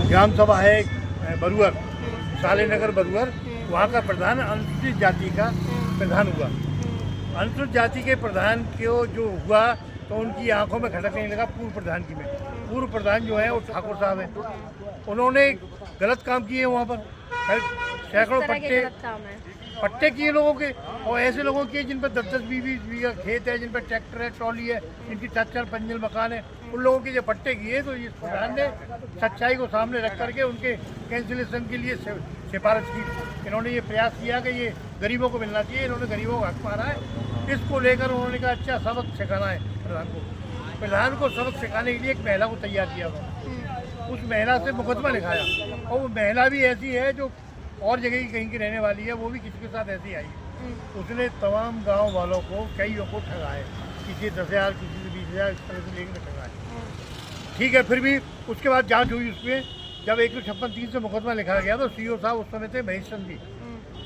ग्राम सभा है बरुअर, सालेनगर बरुअर, वहाँ का प्रधान अनुसूचित जाति का प्रधान हुआ। अनुसूचित जाति के प्रधान को जो हुआ तो उनकी आंखों में खटकने लगा पूर्व प्रधान की में। पूर्व प्रधान जो है वो ठाकुर साहब हैं, उन्होंने गलत काम किए वहाँ पर, सैकड़ों पट्टे किए लोगों के, और ऐसे लोगों के जिन पर 10-10, 20-20 बीघा खेत है, जिन पर ट्रैक्टर है, ट्रॉली है, जिनकी 4-4 मंजिल मकान है, उन लोगों के जो पट्टे किए, तो इस प्रधान ने सच्चाई को सामने रख करके उनके कैंसिलेशन के लिए सिफारिश की। इन्होंने ये प्रयास किया कि ये गरीबों को मिलना चाहिए, इन्होंने गरीबों को हक मारा है। इसको लेकर उन्होंने कहा अच्छा सबक सिखाना है प्रधान को सबक सिखाने के लिए एक महिला को तैयार किया था। उस महिला से मुकदमा लिखाया, और वो महिला भी ऐसी है जो और जगह की कहीं की रहने वाली है, वो भी किसी के साथ ऐसी आई। उसने तमाम गांव वालों को, कईयों को ठगाए, किसी 10,000, किसी से 20,000, इस तरह से लेकर ठगाए। ठीक है, फिर भी उसके बाद जांच हुई उसमें, जब 156(3) से मुकदमा लिखा गया तो सीओ साहब उस समय थे महेश चंद जी।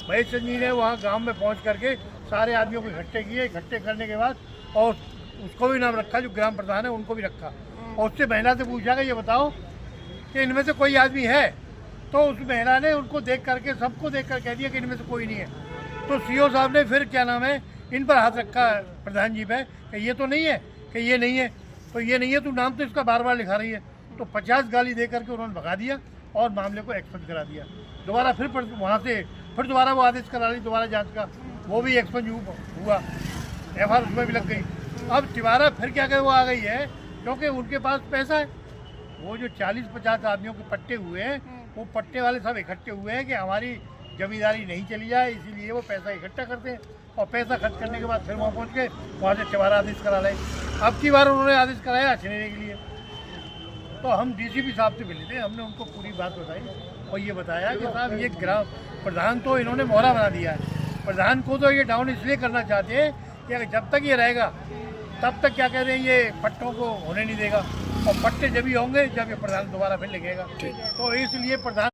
महेश चंद जी ने वहाँ गाँव में पहुँच करके सारे आदमियों को इकट्ठे किए। इकट्ठे करने के बाद और उसको भी नाम रखा, जो ग्राम प्रधान है उनको भी रखा, और उससे महिला से पूछा कि ये बताओ कि इनमें से कोई आदमी है, तो उस महिला ने उनको देख करके, सबको देख कर कह दिया कि इनमें से कोई नहीं है। तो सीओ साहब ने फिर क्या नाम है, इन पर हाथ रखा प्रधान जी पे कि ये तो नहीं है, कि ये नहीं है, तो ये नहीं है, तो नाम तो इसका बार बार लिखा रही है। तो 50 गाली दे करके उन्होंने भगा दिया और मामले को एक्सपेंड करा दिया। दोबारा फिर वहाँ से फिर दोबारा वो आदेश करा ली दोबारा जाँच का, वो भी एक्सपेंड हुआ, FR उसमें भी लग गई। अब दोबारा फिर क्या कहे वो आ गई है, क्योंकि उनके पास पैसा है। वो जो 40-50 आदमियों के पट्टे हुए हैं, वो पट्टे वाले सब इकट्ठे हुए हैं कि हमारी जमींदारी नहीं चली जाए, इसीलिए वो पैसा इकट्ठा करते हैं, और पैसा खर्च करने के बाद फिर वहाँ पहुँच के वहाँ से दोबारा आदेश करा लाए। अब की बार उन्होंने आदेश कराया अछनेरे के लिए। तो हम DCP साहब से मिले थे, हमने उनको पूरी बात बताई और ये बताया कि साहब ये ग्राम प्रधान तो इन्होंने मोहरा बना दिया है। प्रधान को तो ये डाउन इसलिए करना चाहते हैं कि जब तक ये रहेगा तब तक क्या कह रहे हैं, ये पट्टों को होने नहीं देगा, और पट्टे जब ही होंगे जब ये प्रधान दोबारा फिर लिखेगा। तो इसलिए प्रधान